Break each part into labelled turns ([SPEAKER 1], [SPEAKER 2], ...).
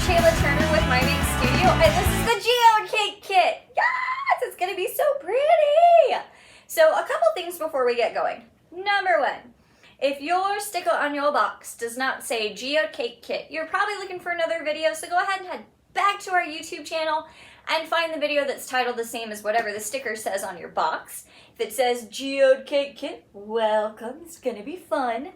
[SPEAKER 1] with my main studio, and this is the Geode cake kit. Yes, it's gonna be so pretty. So a couple things before we get going. Number one, if your sticker on your box does not say Geode cake kit, you're probably looking for another video, so go ahead and head back to our YouTube channel and find the video that's titled the same as whatever the sticker says on your box. If it says Geode cake kit, welcome, it's gonna be fun.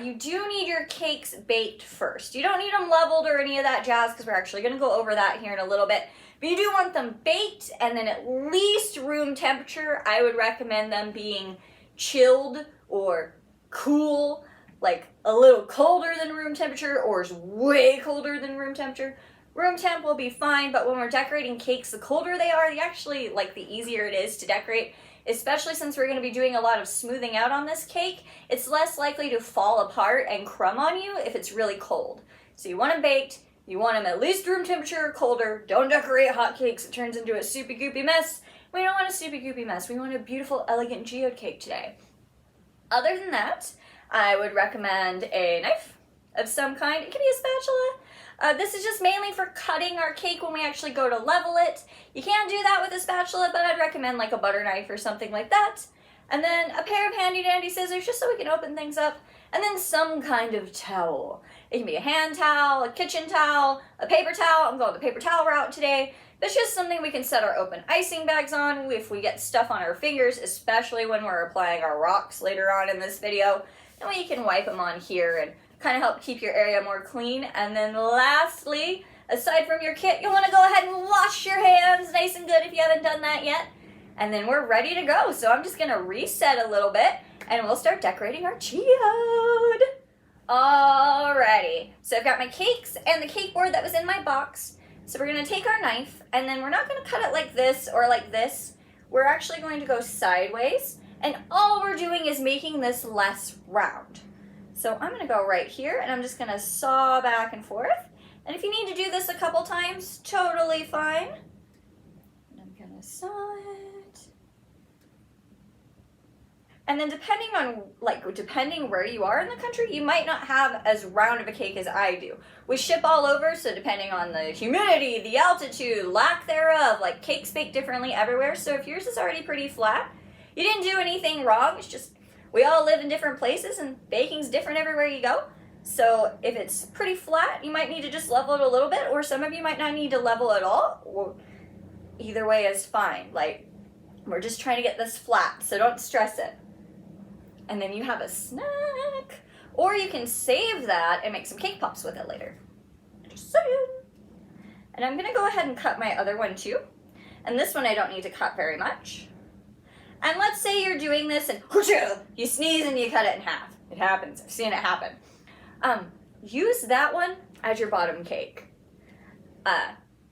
[SPEAKER 1] You do need your cakes baked first. You don't need them leveled or any of that jazz because we're actually going to go over that here in a little bit. But you do want them baked and then at least room temperature. I would recommend them being chilled or cool, like a little colder than room temperature or way colder than room temperature. Room temp will be fine, but when we're decorating cakes, the colder they are, the easier it is to decorate. Especially since we're going to be doing a lot of smoothing out on this cake, it's less likely to fall apart and crumb on you if it's really cold. So you want them baked, you want them at least room temperature or colder. Don't decorate hot cakes, it turns into a soupy goopy mess. We don't want a soupy goopy mess, we want a beautiful, elegant geode cake today. Other than that, I would recommend a knife of some kind. It can be a spatula. This is just mainly for cutting our cake when we actually go to level it. You can do that with a spatula, but I'd recommend like a butter knife or something like that. And then a pair of handy dandy scissors just so we can open things up. And then some kind of towel. It can be a hand towel, a kitchen towel, a paper towel. I'm going the paper towel route today. That's just something we can set our open icing bags on if we get stuff on our fingers, especially when we're applying our rocks later on in this video. And we can wipe them on here and kind of help keep your area more clean. And then lastly, aside from your kit, you'll want to go ahead and wash your hands nice and good if you haven't done that yet. And then we're ready to go. So I'm just going to reset a little bit and we'll start decorating our geode. Alrighty, so I've got my cakes and the cake board that was in my box. So we're going to take our knife and then we're not going to cut it like this or like this. We're actually going to go sideways, and all we're doing is making this less round. So I'm going to go right here and I'm just going to saw back and forth. And if you need to do this a couple times, totally fine. And I'm going to saw it. And then depending where you are in the country, you might not have as round of a cake as I do. We ship all over, so depending on the humidity, the altitude, lack thereof, like cakes bake differently everywhere. So if yours is already pretty flat, you didn't do anything wrong. It's just we all live in different places and baking's different everywhere you go. So if it's pretty flat, you might need to just level it a little bit, or some of you might not need to level at all. Or either way is fine. Like, we're just trying to get this flat, so don't stress it. And then you have a snack. Or you can save that and make some cake pops with it later. Just saying. And I'm gonna go ahead and cut my other one too. And this one I don't need to cut very much. And let's say you're doing this and you sneeze and you cut it in half. It happens. I've seen it happen. Use that one as your bottom cake.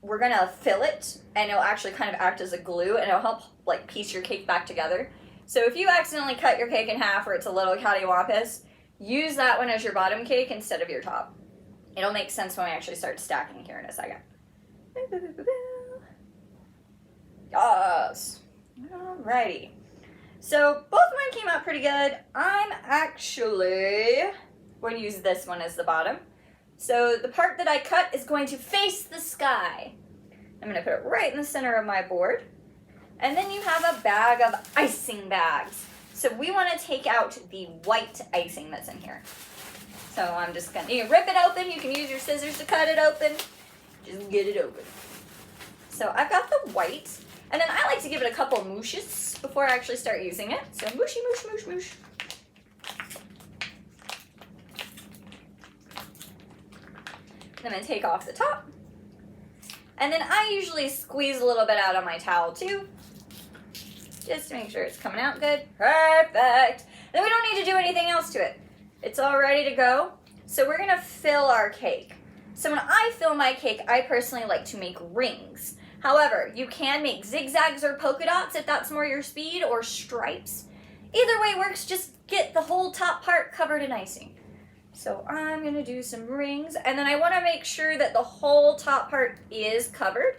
[SPEAKER 1] We're going to fill it and it'll actually kind of act as a glue and it'll help like piece your cake back together. So if you accidentally cut your cake in half or it's a little cattywampus, use that one as your bottom cake instead of your top. It'll make sense when we actually start stacking here in a second. Yes. Alrighty. So both of mine came out pretty good. I'm actually going to use this one as the bottom. So the part that I cut is going to face the sky. I'm going to put it right in the center of my board. And then you have a bag of icing bags. So we want to take out the white icing that's in here. So I'm just going to rip it open. You can use your scissors to cut it open. Just get it open. So I've got the white. And then I like to give it a couple mooshes before I actually start using it. So mooshy, moosh, moosh, moosh. I'm going to take off the top. And then I usually squeeze a little bit out on my towel too. Just to make sure it's coming out good. Perfect. Then we don't need to do anything else to it. It's all ready to go. So we're going to fill our cake. So when I fill my cake, I personally like to make rings. However, you can make zigzags or polka dots if that's more your speed, or stripes. Either way works, just get the whole top part covered in icing. So I'm going to do some rings, and then I want to make sure that the whole top part is covered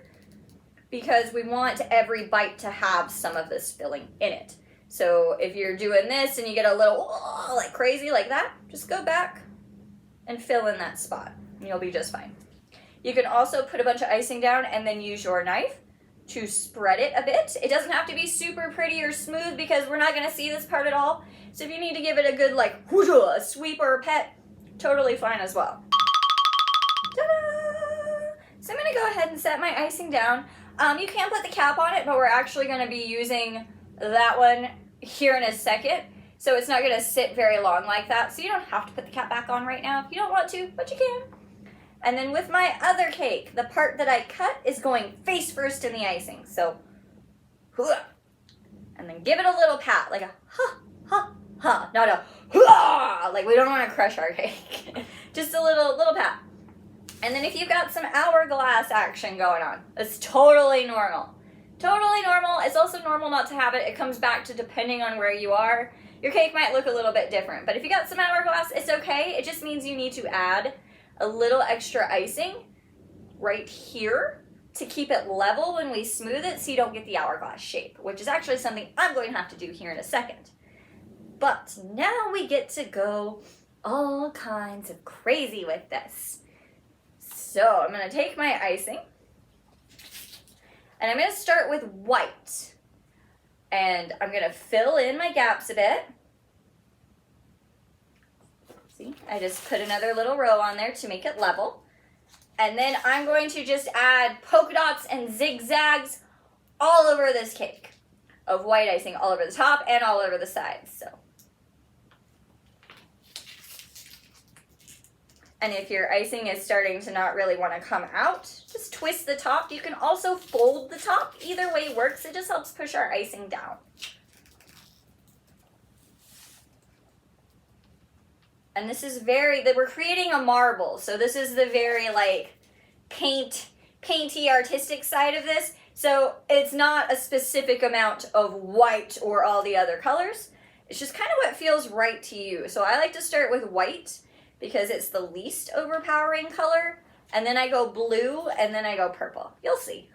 [SPEAKER 1] because we want every bite to have some of this filling in it. So if you're doing this and you get a little like crazy like that, just go back and fill in that spot and you'll be just fine. You can also put a bunch of icing down and then use your knife to spread it a bit. It doesn't have to be super pretty or smooth because we're not gonna see this part at all. So if you need to give it a good like a sweep or a pet, totally fine as well. Ta-da! So I'm gonna go ahead and set my icing down. You can put the cap on it, but we're actually gonna be using that one here in a second. So it's not gonna sit very long like that. So you don't have to put the cap back on right now if you don't want to, but you can. And then with my other cake, the part that I cut is going face first in the icing. So, and then give it a little pat, like a ha, not a like we don't want to crush our cake. Just a little pat. And then if you've got some hourglass action going on, it's totally normal. Totally normal. It's also normal not to have it. It comes back to depending on where you are. Your cake might look a little bit different, but if you got some hourglass, it's okay. It just means you need to add a little extra icing right here to keep it level when we smooth it so you don't get the hourglass shape, which is actually something I'm going to have to do here in a second. But now we get to go all kinds of crazy with this. So I'm going to take my icing and I'm going to start with white. And I'm going to fill in my gaps a bit. See, I just put another little row on there to make it level. And then I'm going to just add polka dots and zigzags all over this cake of white icing, all over the top and all over the sides. So, and if your icing is starting to not really want to come out, just twist the top. You can also fold the top. Either way works. It just helps push our icing down. And this is we're creating a marble. So this is the very like painty artistic side of this. So it's not a specific amount of white or all the other colors. It's just kind of what feels right to you. So I like to start with white because it's the least overpowering color. And then I go blue and then I go purple. You'll see.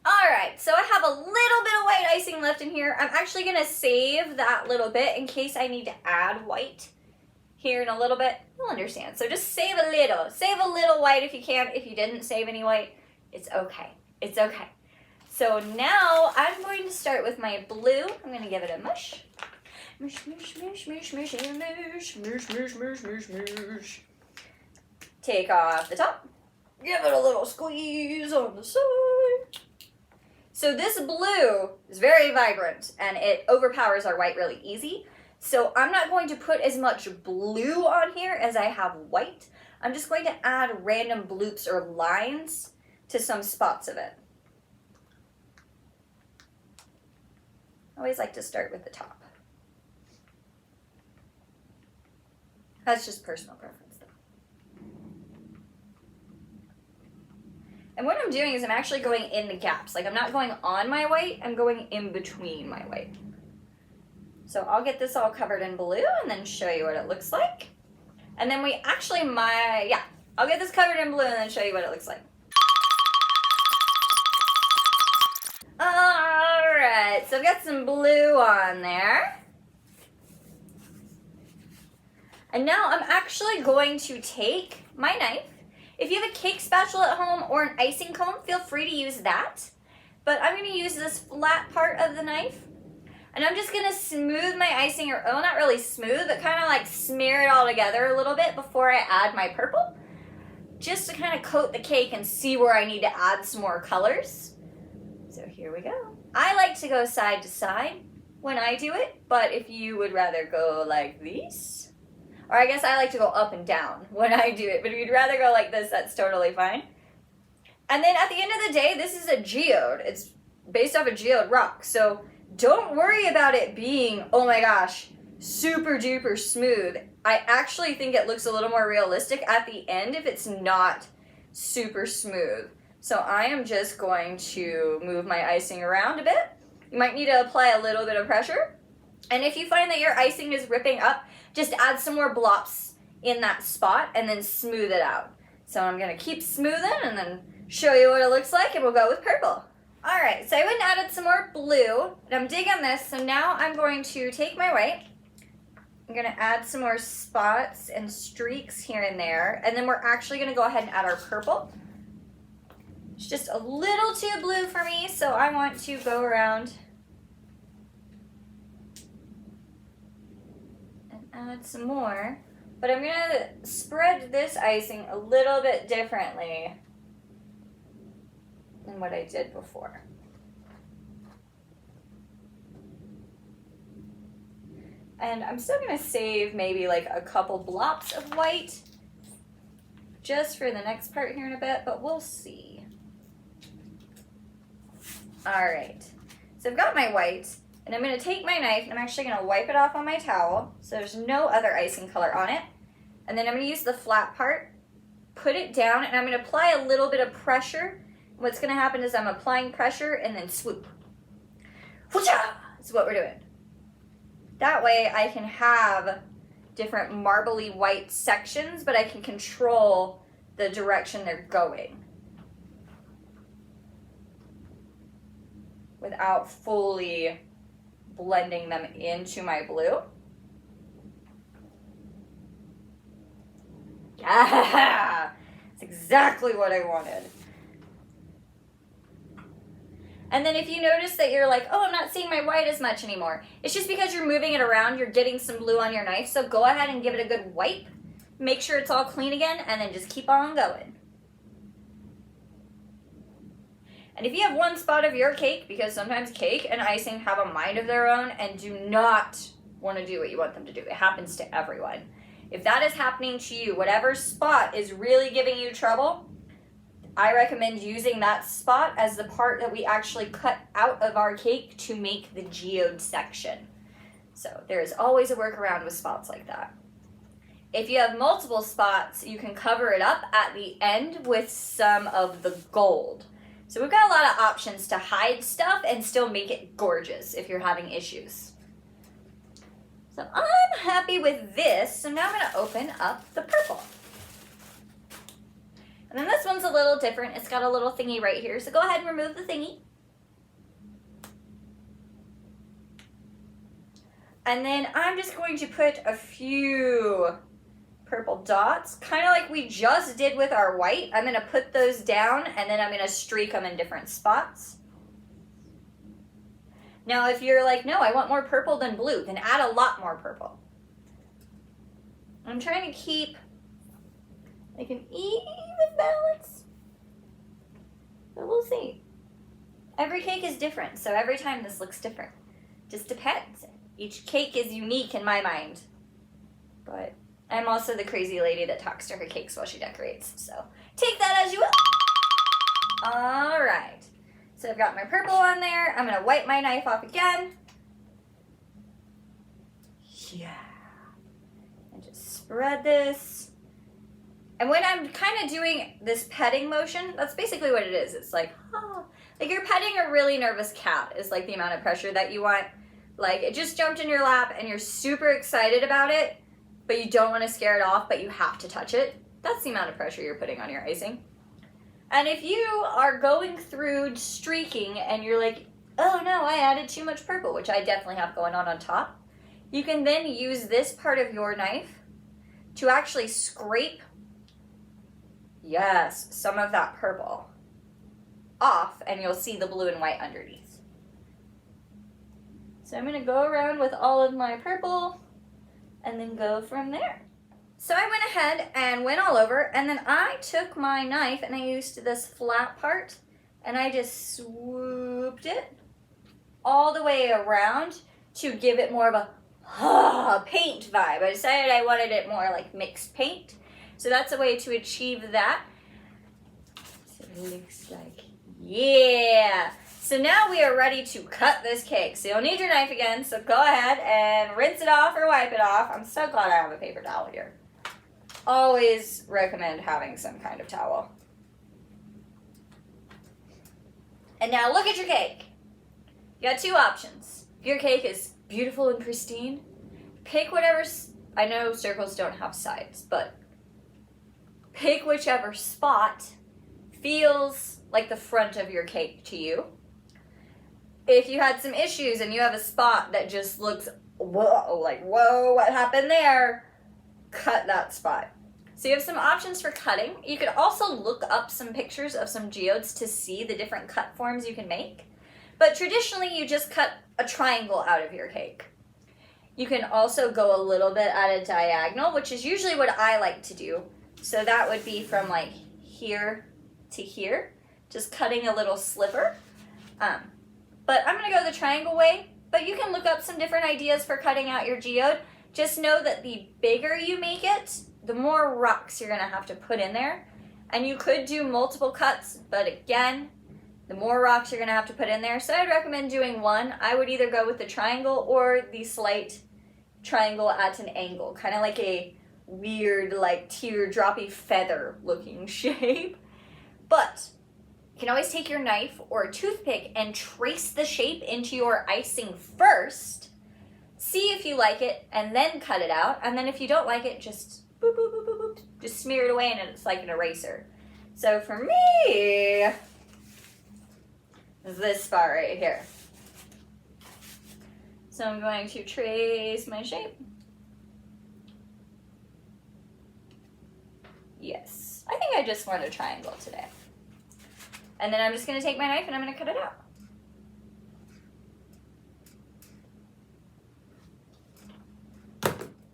[SPEAKER 1] Alright, so I have a little bit of white icing left in here. I'm actually going to save that little bit in case I need to add white here in a little bit. You'll understand. So just save a little. Save a little white if you can. If you didn't save any white, it's okay. It's okay. So now I'm going to start with my blue. I'm going to give it a mush. Mush, mush, mush, mush, mush, mush, mush, mush, mush, mush, mush. Take off the top. Give it a little squeeze on the side. So this blue is very vibrant and it overpowers our white really easy. So I'm not going to put as much blue on here as I have white. I'm just going to add random bloops or lines to some spots of it. I always like to start with the top. That's just personal preference though. And what I'm doing is I'm actually going in the gaps. Like I'm not going on my white, I'm going in between my white. So I'll get this all covered in blue and then show you what it looks like. And then we actually I'll get this covered in blue and then show you what it looks like. Alright, so I've got some blue on there. And now I'm actually going to take my knife. If you have a cake spatula at home or an icing cone, feel free to use that. But I'm going to use this flat part of the knife. And I'm just going to smooth my icing, or well, not really smooth, but kind of like smear it all together a little bit before I add my purple. Just to kind of coat the cake and see where I need to add some more colors. So here we go. I like to go side to side when I do it, but if you would rather go like this, or I guess I like to go up and down when I do it, but if you'd rather go like this, that's totally fine. And then at the end of the day, this is a geode. It's based off a geode rock, so don't worry about it being, oh my gosh, super duper smooth. I actually think it looks a little more realistic at the end if it's not super smooth. So I am just going to move my icing around a bit. You might need to apply a little bit of pressure. And if you find that your icing is ripping up, just add some more blops in that spot and then smooth it out. So I'm going to keep smoothing and then show you what it looks like, and we'll go with purple. Alright, so I went and added some more blue, and I'm digging this, so now I'm going to take my white, I'm gonna add some more spots and streaks here and there, and then we're actually gonna go ahead and add our purple. It's just a little too blue for me, so I want to go around and add some more. But I'm gonna spread this icing a little bit differently than what I did before. And I'm still gonna save maybe like a couple blobs of white just for the next part here in a bit, but we'll see. All right, so I've got my white, and I'm gonna take my knife and I'm actually gonna wipe it off on my towel so there's no other icing color on it. And then I'm gonna use the flat part, put it down, and I'm gonna apply a little bit of pressure. What's gonna happen is I'm applying pressure and then swoop. Whoocha! That's what we're doing. That way I can have different marbly white sections, but I can control the direction they're going without fully blending them into my blue. Yeah, that's exactly what I wanted. And then if you notice that you're like, oh, I'm not seeing my white as much anymore, it's just because you're moving it around, you're getting some blue on your knife, so go ahead and give it a good wipe, make sure it's all clean again, and then just keep on going. And if you have one spot of your cake, because sometimes cake and icing have a mind of their own and do not want to do what you want them to do. It happens to everyone. If that is happening to you, whatever spot is really giving you trouble, I recommend using that spot as the part that we actually cut out of our cake to make the geode section. So there is always a workaround with spots like that. If you have multiple spots, you can cover it up at the end with some of the gold. So we've got a lot of options to hide stuff and still make it gorgeous if you're having issues. So I'm happy with this, so now I'm gonna open up the purple. And then this one's a little different. It's got a little thingy right here. So go ahead and remove the thingy. And then I'm just going to put a few purple dots, kind of like we just did with our white. I'm gonna put those down and then I'm gonna streak them in different spots. Now, if you're like, no, I want more purple than blue, then add a lot more purple. I'm trying to keep like an even balance, but we'll see. Every cake is different, so every time this looks different. Just depends. Each cake is unique in my mind, but I'm also the crazy lady that talks to her cakes while she decorates, so take that as you will. All right, so I've got my purple on there. I'm gonna wipe my knife off again. Yeah, and just spread this. And when I'm kind of doing this petting motion, that's basically what it is. It's like, oh, like you're petting a really nervous cat is like the amount of pressure that you want. Like it just jumped in your lap and you're super excited about it, but you don't want to scare it off, but you have to touch it. That's the amount of pressure you're putting on your icing. And if you are going through streaking and you're like, oh no, I added too much purple, which I definitely have going on top, you can then use this part of your knife to actually scrape, yes, some of that purple off, and you'll see the blue and white underneath. So I'm gonna go around with all of my purple and then go from there. So I went ahead and went all over, and then I took my knife and I used this flat part and I just swooped it all the way around to give it more of a paint vibe. I decided I wanted it more like mixed paint. So that's a way to achieve that. So it looks like, yeah. So now we are ready to cut this cake. So you'll need your knife again, so go ahead and rinse it off or wipe it off. I'm so glad I have a paper towel here. Always recommend having some kind of towel. And now look at your cake. You got two options. If your cake is beautiful and pristine, pick whatever, I know circles don't have sides, but pick whichever spot feels like the front of your cake to you. If you had some issues and you have a spot that just looks whoa, like, whoa, what happened there? Cut that spot. So you have some options for cutting. You could also look up some pictures of some geodes to see the different cut forms you can make. But traditionally, you just cut a triangle out of your cake. You can also go a little bit at a diagonal, which is usually what I like to do. So that would be from like here to here, just cutting a little sliver. But I'm gonna go the triangle way, but you can look up some different ideas for cutting out your geode. Just know that the bigger you make it, the more rocks you're gonna have to put in there. And you could do multiple cuts, but again, the more rocks you're gonna have to put in there. So I'd recommend doing one. I would either go with the triangle or the slight triangle at an angle, kind of like a weird, like teardroppy feather looking shape. But you can always take your knife or a toothpick and trace the shape into your icing first. See if you like it, and then cut it out. And then if you don't like it, just boop, boop, boop, boop, boop, just smear it away, and it's like an eraser. So for me, is this spot right here. So I'm going to trace my shape. Yes, I think I just want a triangle today. And then I'm just gonna take my knife and I'm gonna cut it out.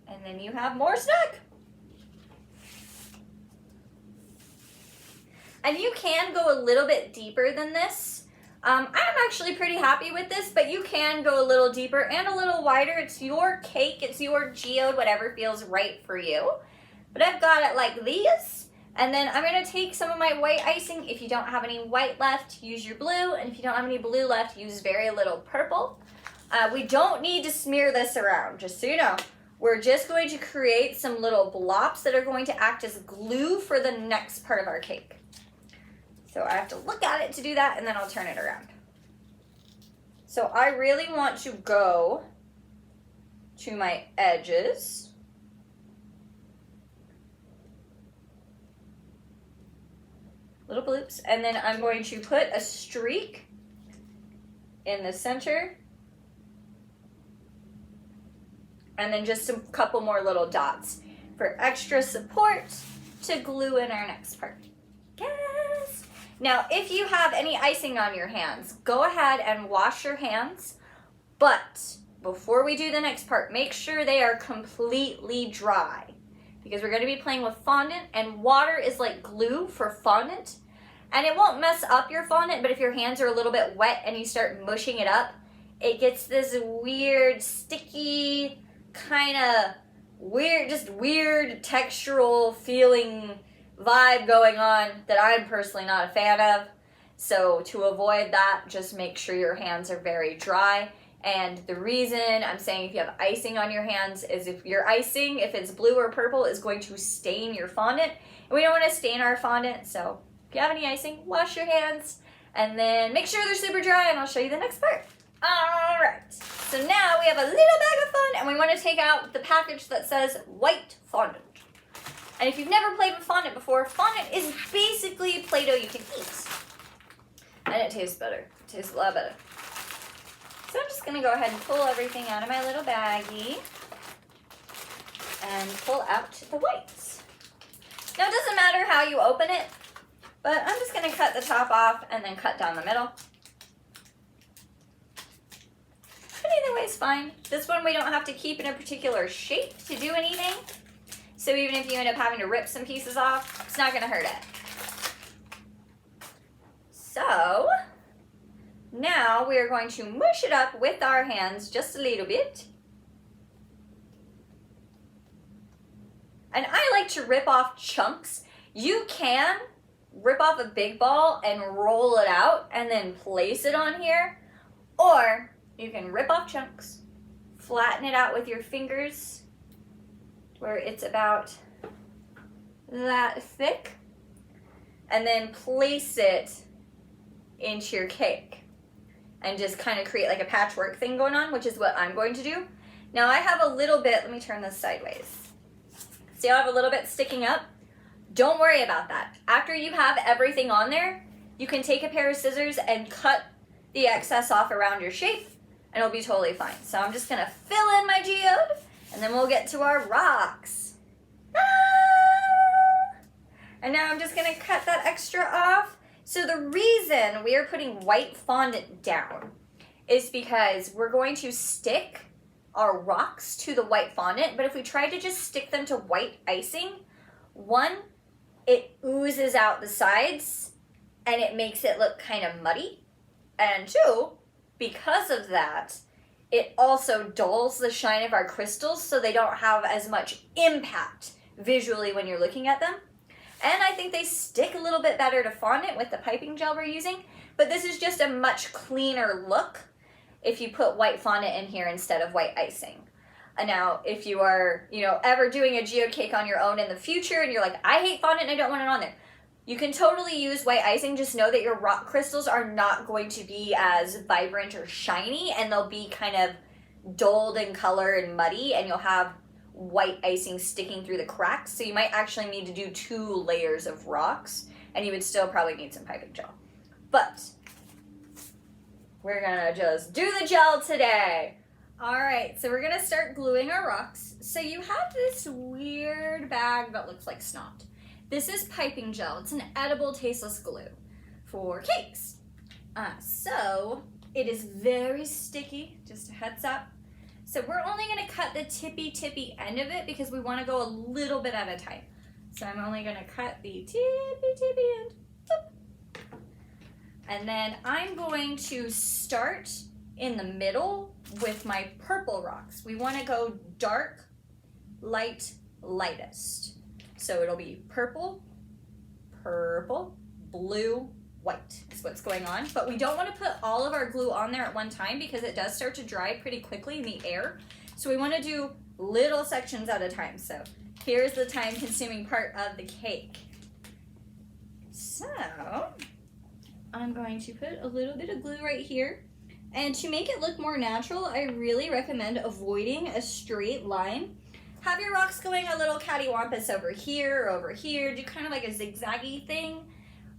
[SPEAKER 1] And then you have more stuck. And you can go a little bit deeper than this. I'm actually pretty happy with this, but you can go a little deeper and a little wider. It's your cake, it's your geode, whatever feels right for you. But I've got it like these. And then I'm gonna take some of my white icing. If you don't have any white left, use your blue. And if you don't have any blue left, use very little purple. We don't need to smear this around, just so you know. We're just going to create some little blobs that are going to act as glue for the next part of our cake. So I have to look at it to do that, and then I'll turn it around. So I really want to go to my edges. Little bloops, and then I'm going to put a streak in the center, and then just a couple more little dots for extra support to glue in our next part. Yes! Now, if you have any icing on your hands, go ahead and wash your hands, but before we do the next part, make sure they are completely dry, because we're going to be playing with fondant, and water is like glue for fondant, and it won't mess up your fondant, but if your hands are a little bit wet and you start mushing it up, it gets this weird, sticky, kind of weird, just weird textural feeling vibe going on that I'm personally not a fan of. So to avoid that, just make sure your hands are very dry. And the reason I'm saying if you have icing on your hands is if your icing, if it's blue or purple, is going to stain your fondant. And we don't want to stain our fondant, so if you have any icing, wash your hands and then make sure they're super dry, and I'll show you the next part. All right, so now we have a little bag of fun, and we want to take out the package that says white fondant. And if you've never played with fondant before, fondant is basically Play-Doh you can eat. And it tastes better. It tastes a lot better. So I'm just gonna go ahead and pull everything out of my little baggie and pull out the whites. Now it doesn't matter how you open it, but I'm just gonna cut the top off and then cut down the middle. But either way is fine. This one we don't have to keep in a particular shape to do anything. So even if you end up having to rip some pieces off, it's not gonna hurt it. So now we are going to mush it up with our hands just a little bit. And I like to rip off chunks. You can rip off a big ball and roll it out and then place it on here. Or you can rip off chunks, flatten it out with your fingers where it's about that thick, and then place it into your cake and just kind of create like a patchwork thing going on, which is what I'm going to do. Now I have a little bit, let me turn this sideways. See, I have a little bit sticking up. Don't worry about that. After you have everything on there, you can take a pair of scissors and cut the excess off around your shape. and it'll be totally fine. So I'm just gonna fill in my geode, and then we'll get to our rocks. Ah! And now I'm just gonna cut that extra off. So the reason we are putting white fondant down is because we're going to stick our rocks to the white fondant, but if we try to just stick them to white icing, one, it oozes out the sides and it makes it look kind of muddy. And two, because of that, it also dulls the shine of our crystals so they don't have as much impact visually when you're looking at them. And I think they stick a little bit better to fondant with the piping gel we're using, but this is just a much cleaner look if you put white fondant in here instead of white icing. And now, if you are, ever doing a geode cake on your own in the future and you're like, I hate fondant and I don't want it on there, you can totally use white icing. Just know that your rock crystals are not going to be as vibrant or shiny, and they'll be kind of dulled in color and muddy, and you'll have white icing sticking through the cracks. So you might actually need to do 2 layers of rocks, and you would still probably need some piping gel. But we're gonna just do the gel today. All right, so we're gonna start gluing our rocks. So you have this weird bag that looks like snot. This is piping gel. It's an edible, tasteless glue for cakes. So it is very sticky, just a heads up. So we're only gonna cut the tippy end of it because we wanna go a little bit at a time. So I'm only gonna cut the tippy end. And then I'm going to start in the middle with my purple rocks. We want to go dark, light, lightest. So it'll be purple, purple, blue, white is what's going on. But we don't want to put all of our glue on there at one time because it does start to dry pretty quickly in the air. So we want to do little sections at a time. So here's the time-consuming part of the cake. So I'm going to put a little bit of glue right here. And to make it look more natural, I really recommend avoiding a straight line. Have your rocks going a little cattywampus over here or over here. Do kind of like a zigzaggy thing,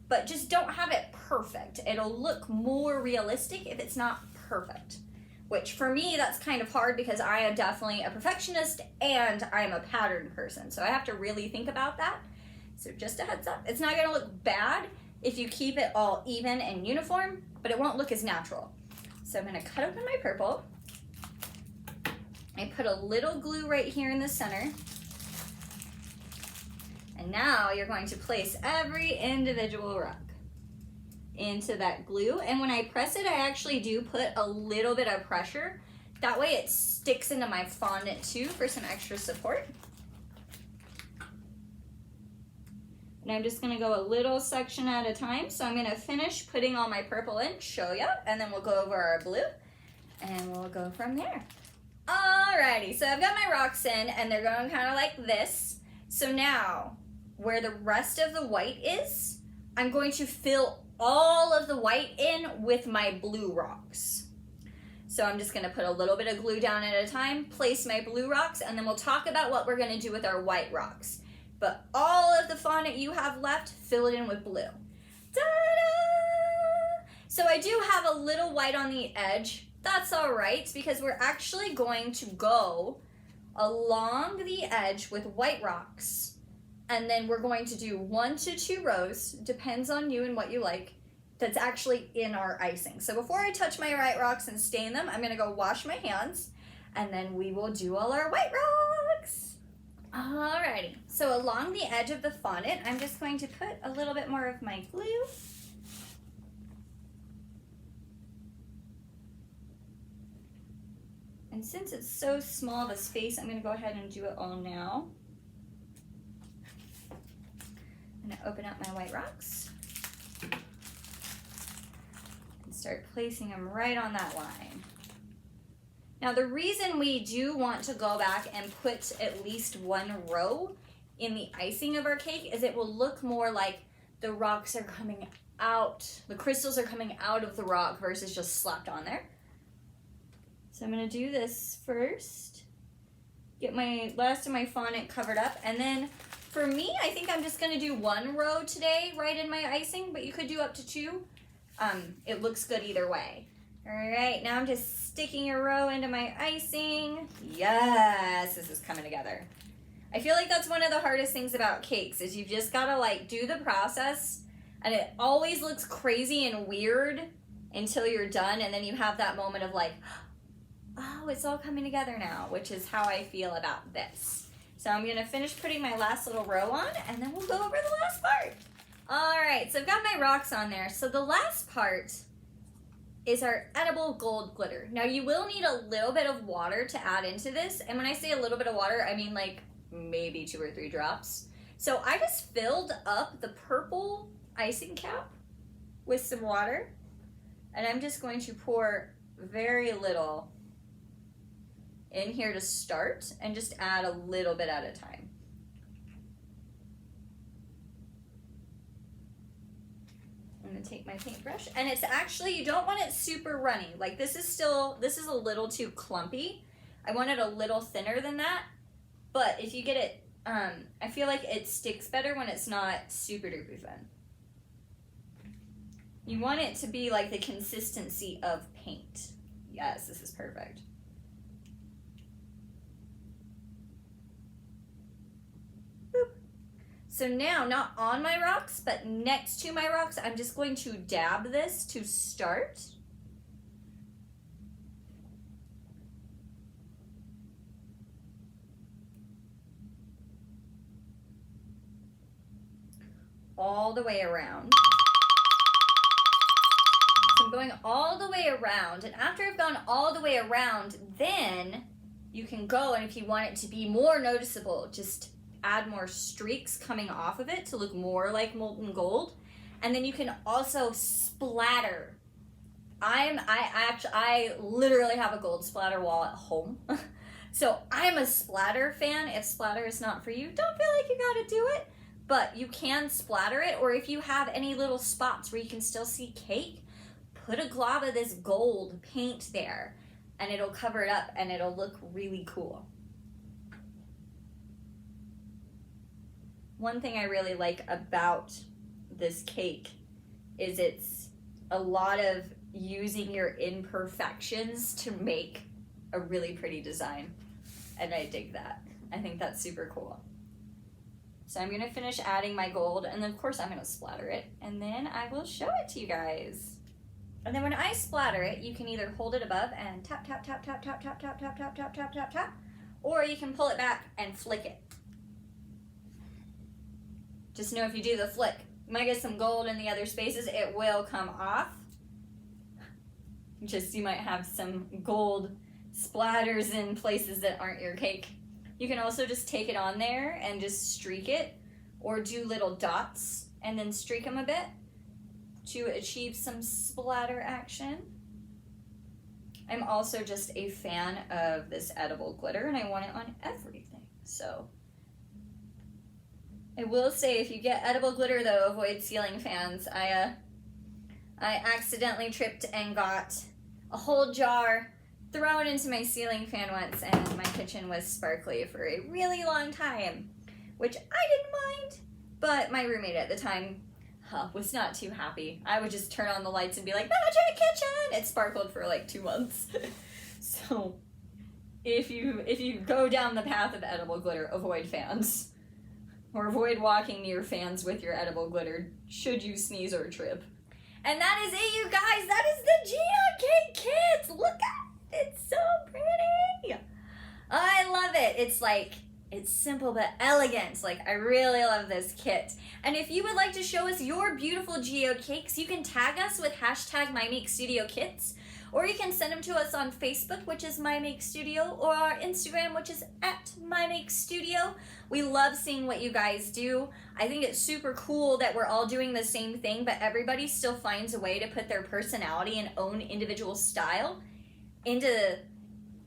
[SPEAKER 1] but just don't have it perfect. It'll look more realistic if it's not perfect. Which for me, that's kind of hard because I am definitely a perfectionist and I am a pattern person. So I have to really think about that. So just a heads up, it's not gonna look bad if you keep it all even and uniform, but it won't look as natural. So I'm gonna cut open my purple. I put a little glue right here in the center. And now you're going to place every individual rock into that glue. And when I press it, I actually do put a little bit of pressure. That way it sticks into my fondant too for some extra support. And I'm just gonna go a little section at a time. So I'm gonna finish putting all my purple in, show ya, and then we'll go over our blue and we'll go from there. Alrighty, so I've got my rocks in and they're going kind of like this. So now, where the rest of the white is, I'm going to fill all of the white in with my blue rocks. So I'm just gonna put a little bit of glue down at a time, place my blue rocks, and then we'll talk about what we're gonna do with our white rocks. But all of the fondant you have left, fill it in with blue. Ta-da! So I do have a little white on the edge. That's all right, because we're actually going to go along the edge with white rocks. And then we're going to do 1 to 2 rows, depends on you and what you like, that's actually in our icing. So before I touch my white rocks and stain them, I'm gonna go wash my hands, and then we will do all our white rocks. Alrighty, so along the edge of the fondant, I'm just going to put a little bit more of my glue. And since it's so small of a space, I'm gonna go ahead and do it all now. I'm gonna open up my white rocks and start placing them right on that line. Now the reason we do want to go back and put at least 1 row in the icing of our cake is it will look more like the rocks are coming out, the crystals are coming out of the rock versus just slapped on there. So I'm gonna do this first, get my last of my fondant covered up, and then for me, I think I'm just gonna do 1 row today right in my icing, but you could do up to 2. It looks good either way. All right, now I'm just sticking a row into my icing. Yes, this is coming together. I feel like that's one of the hardest things about cakes is you've just gotta like do the process, and it always looks crazy and weird until you're done, and then you have that moment of like, oh, it's all coming together now, which is how I feel about this. So I'm gonna finish putting my last little row on, and then we'll go over the last part. All right, so I've got my rocks on there. So the last part is our edible gold glitter. Now you will need a little bit of water to add into this, and when I say a little bit of water, I mean like maybe 2 or 3 drops. So I just filled up the purple icing cap with some water, and I'm just going to pour very little in here to start and just add a little bit at a time. I'm gonna take my paintbrush, and it's actually, you don't want it super runny. Like this is a little too clumpy. I want it a little thinner than that, but if you get it, I feel like it sticks better when it's not super duper thin. You want it to be like the consistency of paint. Yes, this is perfect. Boop. So now, not on my rocks, but next to my rocks, I'm just going to dab this to start. All the way around. So I'm going all the way around, and after I've gone all the way around, then you can go, and if you want it to be more noticeable, just add more streaks coming off of it to look more like molten gold. And then you can also splatter. I literally have a gold splatter wall at home. So I'm a splatter fan. If splatter is not for you, don't feel like you gotta do it, but you can splatter it. Or if you have any little spots where you can still see cake, put a glob of this gold paint there and it'll cover it up and it'll look really cool. One thing I really like about this cake is it's a lot of using your imperfections to make a really pretty design. And I dig that. I think that's super cool. So I'm gonna finish adding my gold, and then of course I'm gonna splatter it, and then I will show it to you guys. And then when I splatter it, you can either hold it above and tap, tap, tap, tap, tap, tap, tap, tap, tap, tap, tap, tap, tap, or you can pull it back and flick it. Just know if you do the flick, you might get some gold in the other spaces, it will come off. Just, you might have some gold splatters in places that aren't your cake. You can also just take it on there and just streak it, or do little dots and then streak them a bit to achieve some splatter action. I'm also just a fan of this edible glitter, and I want it on everything. So I will say, if you get edible glitter though, avoid ceiling fans. I accidentally tripped and got a whole jar thrown into my ceiling fan once, and my kitchen was sparkly for a really long time, which I didn't mind, but my roommate at the time was not too happy. I would just turn on the lights and be like, magic kitchen! It sparkled for like 2 months. So if you go down the path of edible glitter, avoid fans. Or avoid walking near fans with your edible glitter should you sneeze or trip. And that is it, you guys. That is the Geode Cake Kits. Look at it. It's so pretty. I love it. It's like, it's simple but elegant. Like, I really love this kit. And if you would like to show us your beautiful geode cakes, you can tag us with hashtag MyMakeStudioKits, or you can send them to us on Facebook, which is MyMakeStudio, or our Instagram, which is @MyMakeStudio. We love seeing what you guys do. I think it's super cool that we're all doing the same thing, but everybody still finds a way to put their personality and own individual style into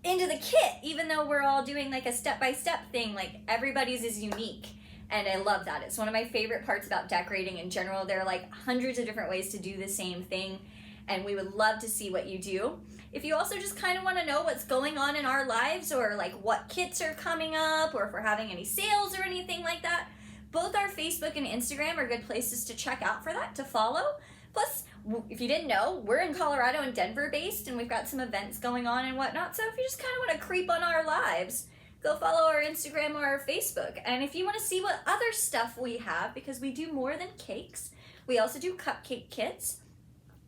[SPEAKER 1] the kit, even though we're all doing like a step-by-step thing. Like, everybody's is unique, and I love that. It's one of my favorite parts about decorating in general. There are like hundreds of different ways to do the same thing, and we would love to see what you do. If you also just kind of want to know what's going on in our lives, or like what kits are coming up, or if we're having any sales or anything like that, both our Facebook and Instagram are good places to check out for that, to follow. Plus, if you didn't know, we're in Colorado and Denver based, and we've got some events going on and whatnot. So if you just kind of want to creep on our lives, go follow our Instagram or our Facebook. And if you want to see what other stuff we have, because we do more than cakes, we also do cupcake kits,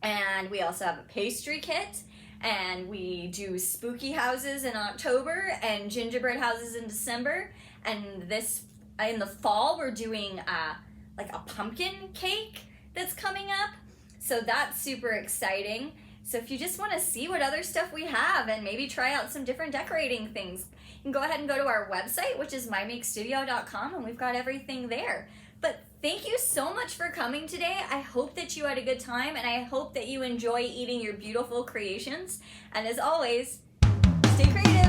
[SPEAKER 1] and we also have a pastry kit, and we do spooky houses in October and gingerbread houses in December. And this in the fall, we're doing like a pumpkin cake that's coming up. So that's super exciting. So if you just want to see what other stuff we have and maybe try out some different decorating things, you can go ahead and go to our website, which is mymakestudio.com, and we've got everything there. But thank you so much for coming today. I hope that you had a good time, and I hope that you enjoy eating your beautiful creations. And as always, stay creative.